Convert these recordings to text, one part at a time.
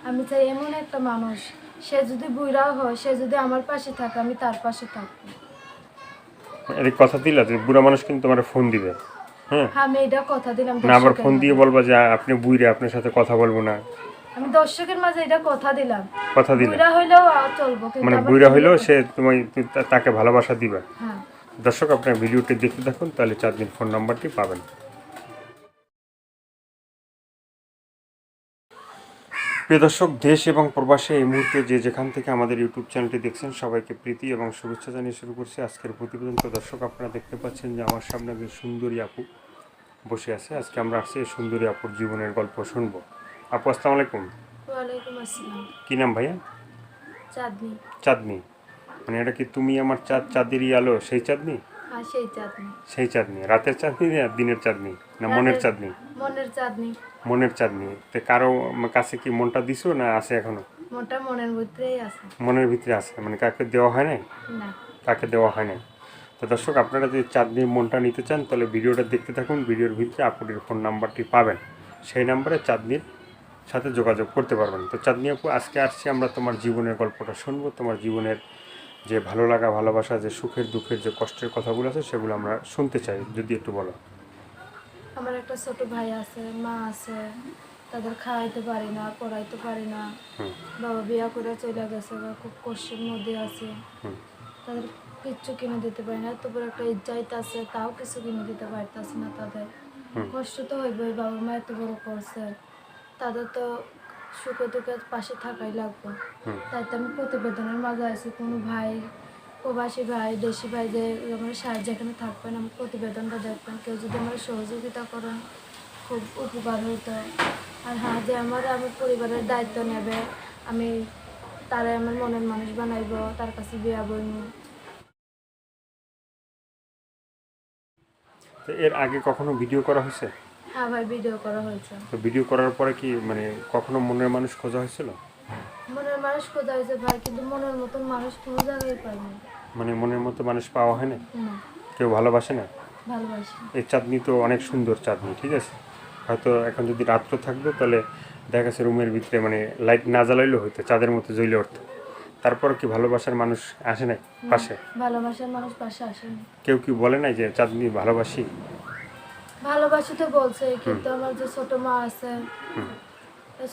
আমি চাই এমন একটা মানুষ, সে যদি বুড়াও হয়, সে যদি আমার পাশে থাকে, আমি তার পাশে থাকবো। এর কথা দিলা যে বুড়া মানুষ কিন্তু তোমার ফোন দিবে। হ্যাঁ, আমি এটা কথা দিলাম না আবার দর্শকের ফোন দিয়ে মাঝে। বলবা যে আপনি বুইরে আপনার সাথে কথা বলবো না। আমি দর্শকের মাঝে এটা কথা দিলাম। কথা দিলে বুড়া হইলেও চলবো, কিন্তু মানে আমার বুইরা ফ্যামিলির হইলেও কথা। সে তাকে ভালোবাসা দিবে। হ্যাঁ। দর্শক আপনার ভিডিওটি দেখতে থাকুন, তাহলে চাঁদনির ফোন নাম্বারটি পাবেন। প্রিয় দর্শক, দেশ এবং প্রবাসে এই মুহূর্তে যে যেখান থেকে আমাদের ইউটিউব চ্যানেলটি দেখছেন, সবাইকে প্রীতি এবং শুভেচ্ছা জানিয়ে শুরু করছি আজকের প্রতিবেদন। তো দর্শক, আপনারা দেখতে পাচ্ছেন যে আমার সামনে একজন সুন্দরী আপু বসে আছে। আজকে আমরা আসছি এই সুন্দরী আপুর জীবনের গল্প শুনবো। আপু, আসসালামু আলাইকুম। ওয়ালাইকুম আসসালাম। কী নাম ভাইয়া? চাঁদনি। চাঁদনি। মানে এটা কি তুমি আমার চাঁদেরই আলো সেই চাঁদনি? আর সেই চাঁদনি। সেই চাঁদনি, রাতের চাঁদনি না দিনের চাঁদনি, না মনের রাতের চাঁদনি? মনের চাঁদনি। মনের চাঁদনি। তো কারো কাছে কি মনটা দিছো না আছে এখনো? মনটা মনের ভিতরেই আছে। মনের ভিতরে আছে, মানে কাকে দেওয়া হয় নাই? না। কাকে দেওয়া হয় নাই। তো দর্শক, আপনারা যদি চাঁদনির মনটা নিতে চান তাহলে ভিডিওটা দেখতে থাকুন। ভিডিওর ভিতরে আপুটির ফোন নাম্বারটি পাবেন, সেই নাম্বারে চাঁদনির সাথে যোগাযোগ করতে পারবেন। তো চাঁদনি আপু, আজকে আসছি আমরা তোমার জীবনের গল্পটা শুনবো। তোমার জীবনের যে ভালো লাগা, ভালোবাসা, যে সুখের দুঃখের যে কষ্টের কথাগুলো আছে সেগুলো আমরা শুনতে চাই, যদি একটু বলো। আমার একটা ছোট ভাই আছে, মা আছে, তাদের খাওয়াইতে পারি না, পড়াইতে পারি না। হুম। বাবা বিয়া করে চলে গেছে, বা খুব কষ্টের মধ্যে আছে। হুম। তাদের কিচ্ছু কিনে দিতে পারি না। এত বড় একটা ইজ্জাত আছে, তাও কিছু কিনে দিতে পারতেছে না তাদের। হুম। কষ্ট তো হইবই, বাবা মা এত বড় করছে, তাদের তো সুখে দুঃখে পাশে থাকাই লাগবে। হুম। তাই তো আমি প্রতিবেদনের মাঝে আছি। কোনো ভাই, প্রবাসী ভাই, দেশি ভাই, যে আমার সাহায্য যেখানে থাকবেন, আমার প্রতিবেদনটা দেখবেন, কেউ যদি আমার সহযোগিতা করেন খুব উপকার হতো। আর হ্যাঁ, যে আমার পরিবারের দায়িত্ব নেবে, আমি তারা আমার মনের মানুষ বানাইব, তার কাছে বিয়া বইব। তো এর আগে কখনো ভিডিও করা হয়েছে? হ্যাঁ ভাই, ভিডিও করা হয়েছে। তো ভিডিও করার পরে কি মানে কখনো মনের মানুষ খোঁজা হয়েছিল? মনের মানুষ খোঁজা হয়েছে ভাই, কিন্তু মনের মতন মানুষ কোনো জায়গায় পাইনি। মানে মনের মতো মানুষ পাওয়া হয় না? না। কেউ ভালোবাসে না? ভালোবাসি। এই চাঁদনি তো অনেক সুন্দর চাঁদনি, ঠিক আছে। হয়তো এখন যদি রাত্র থাকতো তাহলে দেখা গেছে রুমের ভিতরে মানে লাইট না জ্বালাইলেও হয়তো চাঁদের মতো জ্বলে উঠতো। তারপর কি ভালোবাসার মানুষ আসে নাই পাশে? ভালোবাসার মানুষ পাশে আসেনি। কেউ কি বলে নাই যে চাঁদনি ভালোবাসি? ভালোবাসি তো বলছে, কিন্তু আমার যে ছোট মা আছে,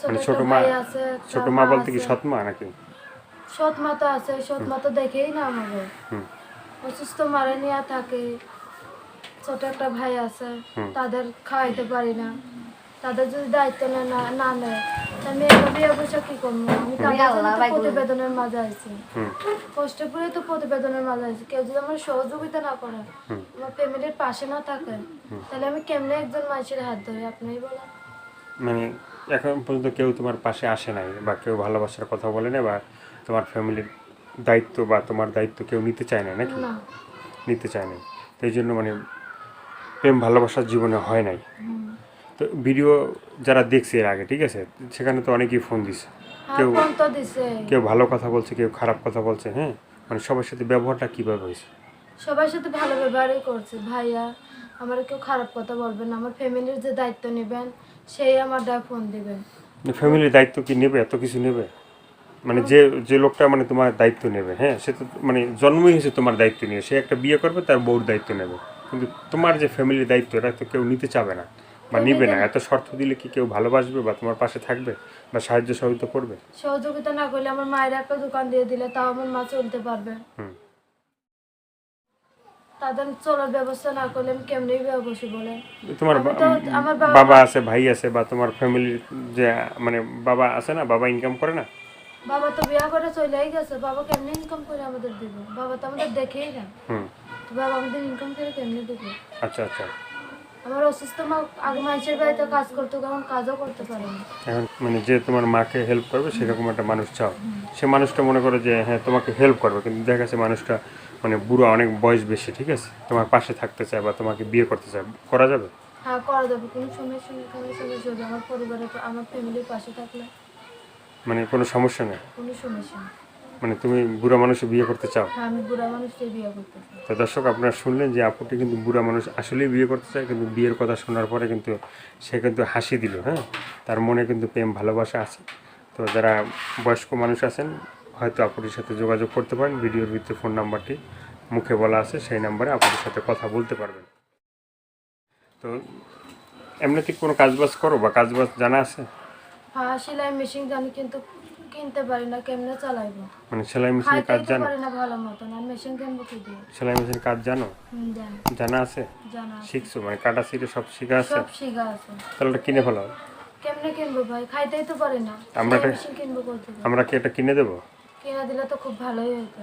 ছোট মানে একটা ভাই আছে, একটা ছোট মা মা বলতে কি আছে। সৎ মা নাকি? সৎ মা তো আছে, সৎ মা তো দেখেই না আমাকে। হুম। অসুস্থ মারা নিয়ে থাকে। ছোট একটা ভাই আছে, তাদের খাওয়াইতে পারি না। তাদের যদি দায়িত্ব না নেয়, আমি একা বিয়ে বসে কি করবো? আমি তাদের জন্য তো প্রতিবেদনের মাঝে আছি। হুম। কষ্ট করে তো প্রতিবেদনের মাঝে আছি। কেউ যদি আমার সহযোগিতা না করে, হুম। আমার ফ্যামিলির পাশে না থাকে, তাহলে আমি কেমনে একজন মানুষের হাত ধরি, আপনিই বলেন। মানে এখন পর্যন্ত কেউ তোমার পাশে আসে নাই, বা কেউ ভালোবাসার কথা বলে না, বা তোমার ফ্যামিলির দায়িত্ব বা তোমার দায়িত্ব কেউ নিতে চায় না নাকি? না। নিতে চায় না। তো এই জন্য মানে প্রেম ভালোবাসার জীবনে হয় নাই। তো ভিডিও যারা দেখছে এর আগে, ঠিক আছে, সেখানে তো অনেকেই ফোন দিছে। হ্যাঁ, কেউ ফোন তো দিছে। কেউ ভালো কথা বলছে, কেউ খারাপ কথা বলছে। হ্যাঁ, মানে সবার সাথে ব্যবহারটা কীভাবে হয়েছে? সবার সাথে ভালো ব্যবহারই করছে ভাইয়া। আমার কেউ খারাপ কথা বলবেন না। আমার ফ্যামিলির যে দায়িত্ব নেবেন, সেই আমার ফোন দিবেন। ফ্যামিলির দায়িত্ব কি নেবে? এত কিছু নেবে? মানে যে যে লোকটা মানে তোমার দায়িত্ব নেবে, হ্যাঁ, সে তো মানে জন্মই হয়েছে তোমার দায়িত্ব নিয়ে। সে একটা বিয়ে করবে, তার বউর দায়িত্ব নেবে। কিন্তু তোমার যে ফ্যামিলির দায়িত্ব, এটা তো কেউ নিতে চাবে না বা কেউ নিবে নিতে না। না। এত শর্ত দিলে কি কেউ ভালোবাসবে বা তোমার পাশে থাকবে বা সাহায্য সহযোগিতা করবে? সহযোগিতা না করলে, আমার মায়ের একটা দোকান দিয়ে দিলে তাও আমার মা চলতে পারবে। হুম। তাদের চলার ব্যবস্থা না করলে আমি কেমনি বসে বলে। তোমার আমি তো আমার বাবা বাবা মা, আছে, ভাই আছে, বা তোমার ফ্যামিলির যে মানে বাবা আছে না, বাবা ইনকাম করে না? বাবা তো বিয়া করে চলেই গেছে। বাবা কেমনি ইনকাম করে আমাদের দিবে? বাবা তো আমাদের দেখেই না। হুম। তো বাবা আমাদের ইনকাম করে কেমনি দিবে? আচ্ছা, আচ্ছা। আমার অসুস্থ মা আগে মানুষের বাড়িতে কাজ করতো, এখন কাজও করতে পারে না। এখন মানে যে তোমার মাকে হেল্প করবে সেরকম একটা মানুষ চাও। সে মানুষটা মনে করো যে হ্যাঁ তোমাকে হেল্প করবে, কিন্তু দেখা গেছে মানুষটা মানে বুড়ো, অনেক বয়স বেশি, ঠিক আছে, তোমার পাশে থাকতে চায় বা তোমাকে বিয়ে করতে চায়, করা যাবে? হ্যাঁ, করা যাবে। কোনো সমস্যা হবে আমার পরিবারের, আমার ফ্যামিলির পাশে থাকলে। মানে কোনো সমস্যা নেই? কোনো সমস্যা নেই। মানে তুমি বুড়া মানুষে বিয়ে করতে চাও? হ্যাঁ, আমি বুড়া মানুষটাই বিয়ে করতে চাই। তো দর্শক, আপনারা শুনলেন যে আপুটি কিন্তু বুড়া মানুষ আসলেই বিয়ে করতে চায়, কিন্তু বিয়ের কথা শোনার পরে কিন্তু সে কিন্তু হাসি দিল। হ্যাঁ, তার মনে কিন্তু প্রেম ভালোবাসা আছে। তো তো যারা বয়স্ক মানুষ আছেন হয়তো আপুটির সাথে যোগাযোগ করতে পারেন। ভিডিওর ভিতরে ফোন নাম্বারটি মুখে বলা আছে, সেই নাম্বারে আপুটির সাথে কথা বলতে পারবেন। তো এমনিতে কোনো কাজবাজ করো বা কাজবাজ জানা আছে? হ্যাঁ, সেলাই মেশিন জানি কিন্তু কিনতে পারি না, কেমনে চালাইবো? মানে সেলাই মেশিনের কাজ খাইতেই তো জানো? পারি না ভালো মতন, আর মেশিন কিনবো কি দিয়ে? সেলাই মেশিনের কাজ জানো? জানি, জানা আছে? জানা আছে। শিখছো মানে কাটা ছিঁড়ে সব শিখা আছে? সব শিখা আছে। তাহলে ওটা কিনে ফেলো। কেমনে কিনবো ভাই? খাইতেই তো পারি না, আমরা সেলাই এটা- মেশিন কিনবো করতে পারি। আমরা কি এটা কিনে দেবো? কিনা দিলে তো খুব ভালোই হতো।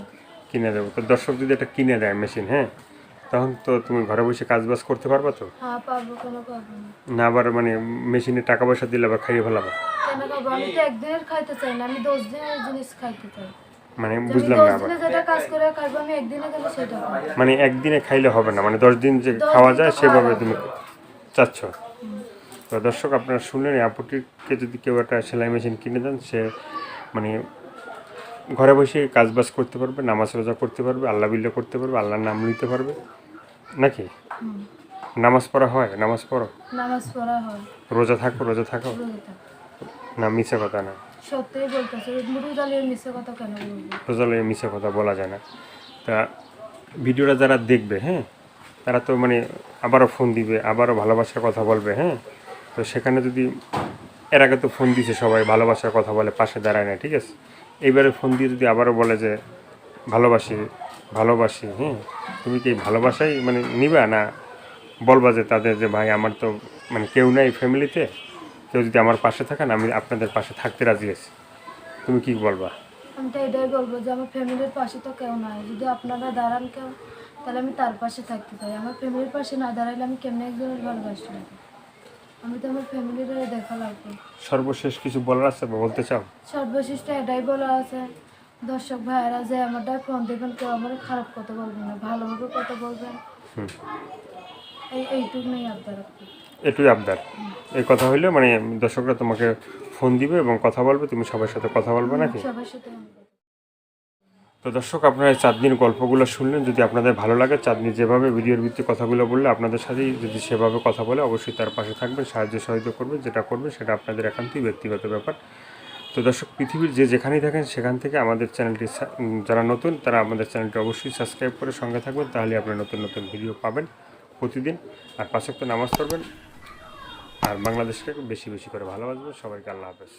কিনে দেবো। তো দর্শক যদি এটা কিনে দেয় মেশিন, হ্যাঁ, তখন তো তুমি ঘরে বসে কাজবাজ করতে পারবা তো? হ্যাঁ, পারবো, কেন পারবো না? না আবার মানে মেশিনে টাকা পয়সা দিলে আবার খাইয়ে ফেলাবা? কেন পারবো? আমি তো একদিনের খাইতে চাই না, আমি 10 দিনের জিনিস খাইতে চাই। মানে যে আমি বুঝলাম 10 না আবার। দিনে যেটা কাজ করে খাইবো, আমি একদিনে গেলে সেটা খাবো। মানে একদিনে খাইলে হবে না, মানে 10 দিন যে 10 খাওয়া দিন যায় তো সেভাবে খাওয়া তুমি চাচ্ছ। তো দর্শক আপনারা শুনলেন, আপুটিকে যদি কেউ একটা সেলাই মেশিন কিনে দেন, সে মানে ঘরে বসে কাজবাজ করতে পারবে, নামাজ রোজা করতে পারবে, আল্লাহ বিল্লাহ করতে পারবে, আল্লাহর নাম নিতে পারবে নাকি? হুম। নামাজ পড়া হয়? নামাজ পড়ো? নামাজ পড়া হয়, রোজা থাকো? রোজা থাকো? রোজা থাকি। না মিছে কথা না, সত্যিই বলতেছে, রোজা নিয়ে মিথ্যে কথা কেন বলবো? রোজা লইয়ে মিছে কথা বলা যায় না। তা ভিডিওটা যারা দেখবে, হ্যাঁ, তারা তো মানে আবারও ফোন দিবে, আবারও ভালোবাসার কথা বলবে, হ্যাঁ। তো সেখানে যদি এর আগে তো ফোন দিছে সবাই, ভালোবাসার কথা বলে, পাশে দাঁড়ায় না, ঠিক আছে। এইবারে ফোন দিয়ে যদি আবারও বলে যে ভালোবাসি ভালোবাসি, হ্যাঁ, তুমি কি এই ভালোবাসাই মানে নিবা, না বলবা যে তাদের যে ভাই আমার তো মানে কেউ নাই ফ্যামিলিতে, কেউ যদি আমার পাশে থাকেন আমি আপনাদের পাশে থাকতে রাজি আছি, তুমি কি বলবা? আমি তো এটাই বলবো যে আমার ফ্যামিলির পাশে তো কেউ নাই, যদি আপনারা দাঁড়ান কেউ, তাহলে আমি তার পাশে থাকতে চাই। আমার ফ্যামিলির পাশে না দাঁড়াইলে আমি কেমনে একজনের ভালোবাসি? আমি তো আমার ফ্যামিলির দেখা লাগবে। সর্বশেষ কিছু বলার আছে বা বলতে চাও? সর্বশেষ এটাই বলা আছে, দর্শক ভাইয়েরা যে আমারটা ফোন দেবেন, কেউ আমার খারাপ কথা বলবেন না, ভালোভাবে কথা বলবেন। হুম, এইটুকু নেই আপনার। এটুই আবদার। এই কথা হইলে মানে দর্শকরা তোমাকে ফোন দিবে এবং কথা বলবে, তুমি সবার সাথে কথা বলবে নাকি? সবার সাথে আমি কথা বলবো। তো দর্শক আপনারা এই চাঁদনির গল্পগুলো শুনলেন, যদি আপনাদের ভালো লাগে, চাঁদনি যেভাবে ভিডিওর ভিত্তি কথাগুলো বললে আপনাদের সাথেই যদি সেভাবে কথা বলে, অবশ্যই তার পাশে থাকবেন, সাহায্য সহযোগিতা করবেন, যেটা করবেন সেটা আপনাদের একান্তই ব্যক্তিগত ব্যাপার। তো দর্শক পৃথিবীর যে যেখানেই থাকেন সেখান থেকে আমাদের চ্যানেলটি যারা নতুন তারা আমাদের চ্যানেলটি অবশ্যই সাবস্ক্রাইব করে সঙ্গে থাকবেন, তাহলে আপনারা নতুন নতুন ভিডিও পাবেন প্রতিদিন। আর 5 ওয়াক্ত নামাজ পড়বেন, আর বাংলাদেশকে বেশি বেশি করে ভালোবাসবেন। সবাইকে আল্লাহ হাফেজ।